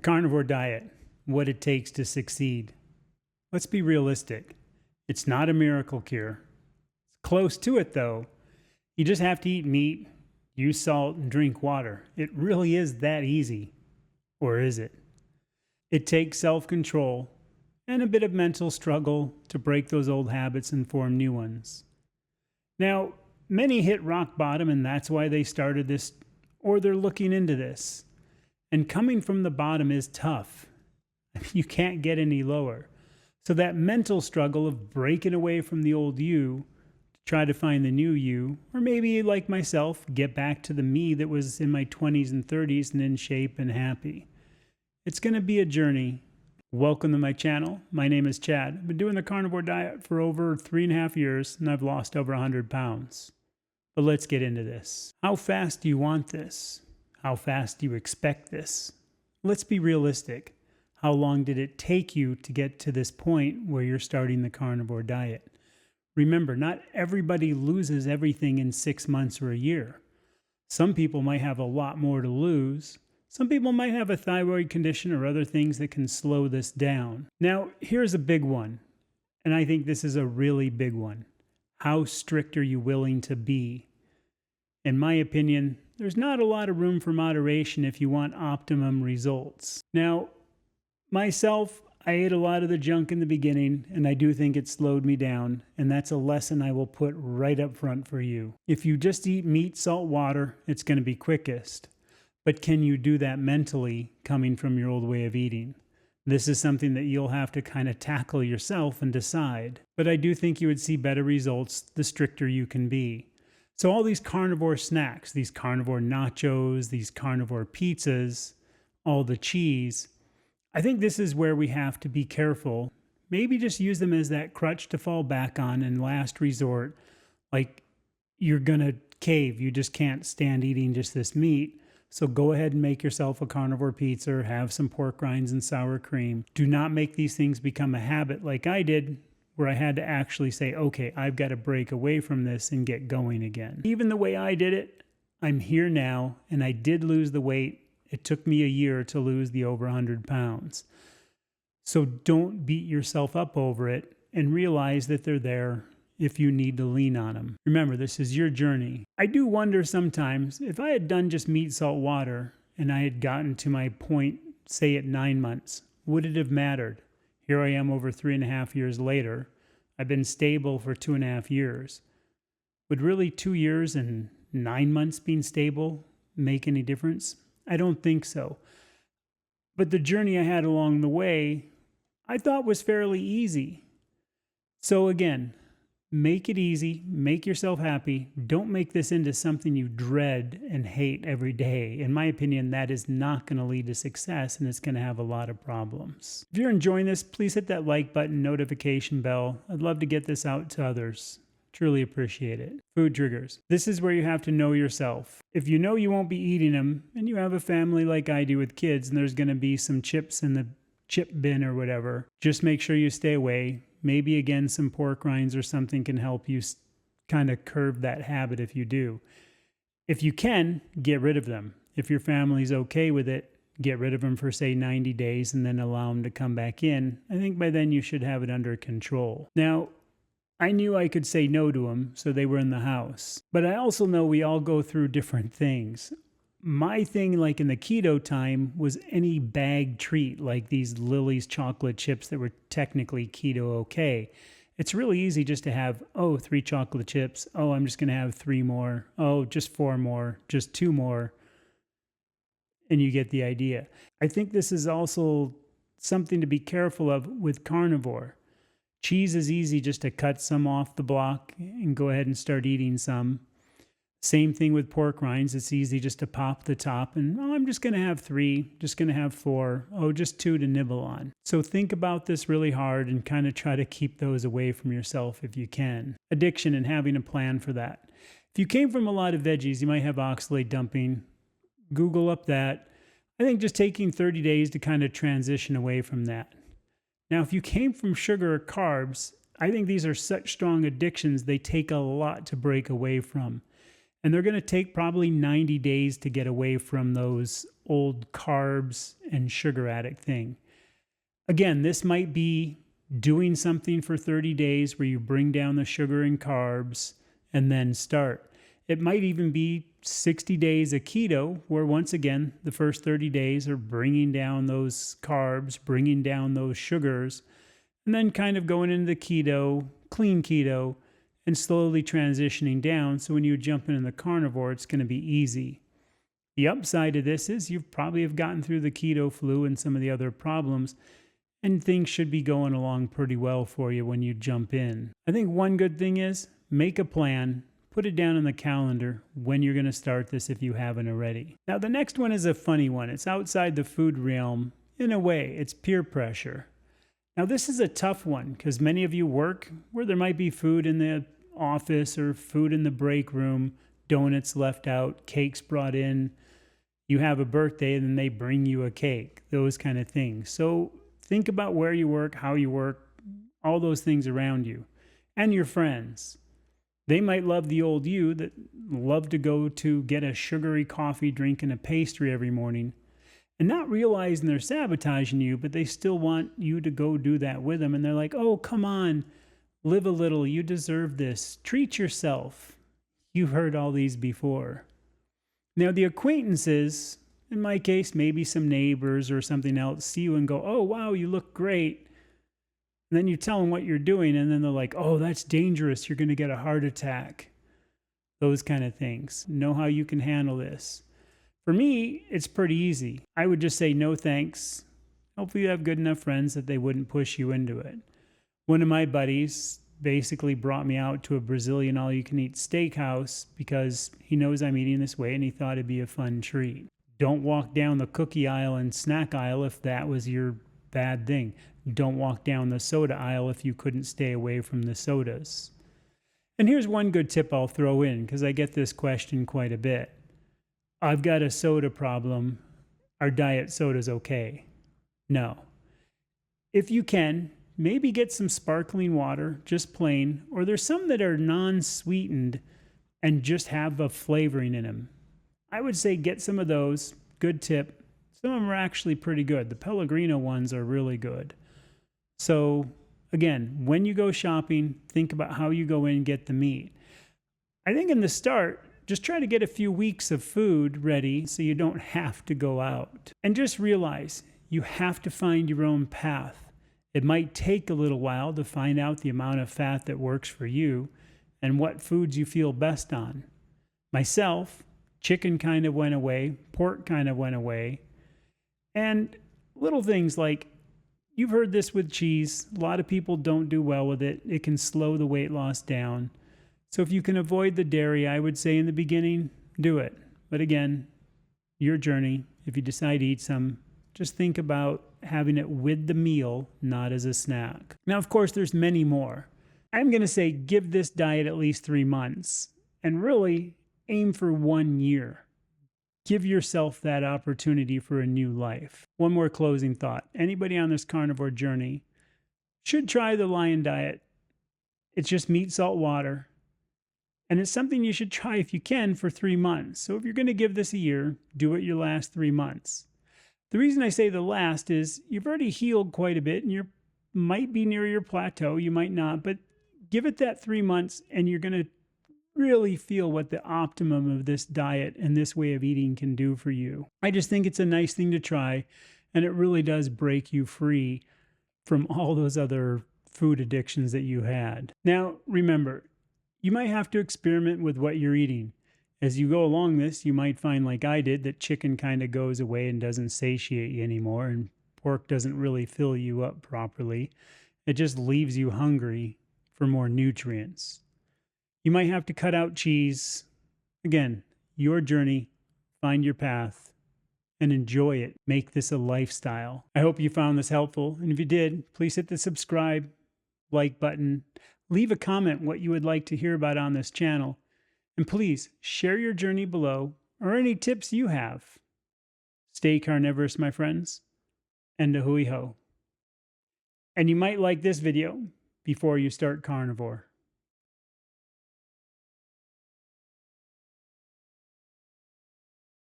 The Carnivore Diet, what it takes to succeed. Let's be realistic. It's not a miracle cure. It's close to it though. You just have to eat meat, use salt, and drink water. It really is that easy. Or is it? It takes self-control and a bit of mental struggle to break those old habits and form new ones. Now, many hit rock bottom and that's why they started this, or they're looking into this. And coming from the bottom is tough. You can't get any lower. So that mental struggle of breaking away from the old you to try to find the new you, or maybe like myself, get back to the me that was in my 20s and 30s and in shape and happy. It's going to be a journey. Welcome to my channel. My name is Chad. I've been doing the carnivore diet for over 3.5 years and I've lost over 100 pounds. But let's get into this. How fast do you want this? How fast do you expect this? Let's be realistic. How long did it take you to get to this point where you're starting the carnivore diet? Remember, not everybody loses everything in 6 months or a year. Some people might have a lot more to lose. Some people might have a thyroid condition or other things that can slow this down. Now, here's a big one, and I think this is a really big one. How strict are you willing to be? In my opinion, there's not a lot of room for moderation if you want optimum results. Now, myself, I ate a lot of the junk in the beginning, and I do think it slowed me down, and that's a lesson I will put right up front for you. If you just eat meat, salt, water, it's going to be quickest. But can you do that mentally coming from your old way of eating? This is something that you'll have to kind of tackle yourself and decide. But I do think you would see better results the stricter you can be. So all these carnivore snacks, these carnivore nachos, these carnivore pizzas, all the cheese, I think this is where we have to be careful. Maybe just use them as that crutch to fall back on in last resort. Like you're going to cave. You just can't stand eating just this meat. So go ahead and make yourself a carnivore pizza, have some pork rinds and sour cream. Do not make these things become a habit like I did, where I had to actually say, okay, I've got to break away from this and get going again. Even the way I did it, I'm here now, and I did lose the weight. It took me a year to lose the over 100 pounds. So don't beat yourself up over it and realize that they're there if you need to lean on them. Remember, this is your journey. I do wonder sometimes if I had done just meat, salt, water, and I had gotten to my point, say at 9 months, would it have mattered? Here I am over 3.5 years later. I've been stable for 2.5 years. Would really 2 years and 9 months being stable make any difference? I don't think so. But the journey I had along the way, I thought was fairly easy. So again, make it easy, make yourself happy. Don't make this into something you dread and hate every day. In my opinion, that is not going to lead to success and it's going to have a lot of problems. If you're enjoying this, please hit that like button, notification bell. I'd love to get this out to others. Truly appreciate it. Food triggers. This is where you have to know yourself. If you know you won't be eating them and you have a family like I do with kids and there's going to be some chips in the chip bin or whatever, just make sure you stay away. Maybe again, some pork rinds or something can help you kind of curb that habit if you do. If you can, get rid of them. If your family's okay with it, get rid of them for say 90 days and then allow them to come back in. I think by then you should have it under control. Now, I knew I could say no to them, so they were in the house. But I also know we all go through different things. My thing, like in the keto time, was any bag treat, like these Lily's chocolate chips that were technically keto okay. It's really easy just to have, 3 chocolate chips. I'm just going to have 3 more. Just 4 more, just 2 more. And you get the idea. I think this is also something to be careful of with carnivore. Cheese is easy just to cut some off the block and go ahead and start eating some. Same thing with pork rinds. It's easy just to pop the top and, I'm just going to have 3, just going to have 4, just 2 to nibble on. So think about this really hard and kind of try to keep those away from yourself if you can. Addiction and having a plan for that. If you came from a lot of veggies, you might have oxalate dumping. Google up that. I think just taking 30 days to kind of transition away from that. Now, if you came from sugar or carbs, I think these are such strong addictions, they take a lot to break away from. And they're going to take probably 90 days to get away from those old carbs and sugar addict thing. Again, this might be doing something for 30 days where you bring down the sugar and carbs and then start. It might even be 60 days of keto, where once again, the first 30 days are bringing down those carbs, bringing down those sugars, and then kind of going into the keto, clean keto, and slowly transitioning down. So when you jump into the carnivore, it's going to be easy. The upside of this is you probably have gotten through the keto flu and some of the other problems, and things should be going along pretty well for you when you jump in. I think one good thing is make a plan, put it down on the calendar when you're going to start this if you haven't already. Now, the next one is a funny one. It's outside the food realm in a way. It's peer pressure. Now, this is a tough one because many of you work where there might be food in the office or food in the break room, donuts left out, cakes brought in. You have a birthday and then they bring you a cake, those kind of things. So think about where you work, how you work, all those things around you, and your friends. They might love the old you that love to go to get a sugary coffee drink and a pastry every morning and not realizing they're sabotaging you, but they still want you to go do that with them. And they're like, oh, come on, live a little. You deserve this. Treat yourself. You've heard all these before. Now, the acquaintances, in my case, maybe some neighbors or something else, see you and go, oh, wow, you look great. And then you tell them what you're doing, and then they're like, oh, that's dangerous. You're going to get a heart attack. Those kind of things. Know how you can handle this. For me, it's pretty easy. I would just say no thanks. Hopefully you have good enough friends that they wouldn't push you into it. One of my buddies basically brought me out to a Brazilian all-you-can-eat steakhouse because he knows I'm eating this way and he thought it'd be a fun treat. Don't walk down the cookie aisle and snack aisle if that was your bad thing. Don't walk down the soda aisle if you couldn't stay away from the sodas. And here's one good tip I'll throw in because I get this question quite a bit. I've got a soda problem. Are diet sodas okay? No. If you can, maybe get some sparkling water, just plain, or there's some that are non-sweetened and just have a flavoring in them. I would say get some of those. Good tip. Some of them are actually pretty good. The Pellegrino ones are really good. So again, when you go shopping, think about how you go in and get the meat. I think in the start, just try to get a few weeks of food ready so you don't have to go out. And just realize you have to find your own path. It might take a little while to find out the amount of fat that works for you and what foods you feel best on. Myself, chicken kind of went away, pork kind of went away, and little things like, you've heard this with cheese, a lot of people don't do well with it. It can slow the weight loss down. So if you can avoid the dairy, I would say in the beginning, do it. But again, your journey. If you decide to eat some, just think about having it with the meal, not as a snack. Now, of course, there's many more. I'm going to say give this diet at least 3 months and really aim for 1 year. Give yourself that opportunity for a new life. One more closing thought. Anybody on this carnivore journey should try the Lion Diet. It's just meat, salt, water. And it's something you should try if you can for 3 months. So if you're going to give this a year, do it your last 3 months. The reason I say the last is you've already healed quite a bit and you might be near your plateau. You might not, but give it that 3 months and you're going to really feel what the optimum of this diet and this way of eating can do for you. I just think it's a nice thing to try, and it really does break you free from all those other food addictions that you had. Now, remember, you might have to experiment with what you're eating. As you go along this, you might find, like I did, that chicken kind of goes away and doesn't satiate you anymore, and pork doesn't really fill you up properly. It just leaves you hungry for more nutrients. You might have to cut out cheese. Again, your journey, find your path, and enjoy it. Make this a lifestyle. I hope you found this helpful, and if you did, please hit the subscribe, like button, leave a comment what you would like to hear about on this channel, and please share your journey below or any tips you have. Stay carnivorous, my friends, and a hui ho. And you might like this video before you start carnivore.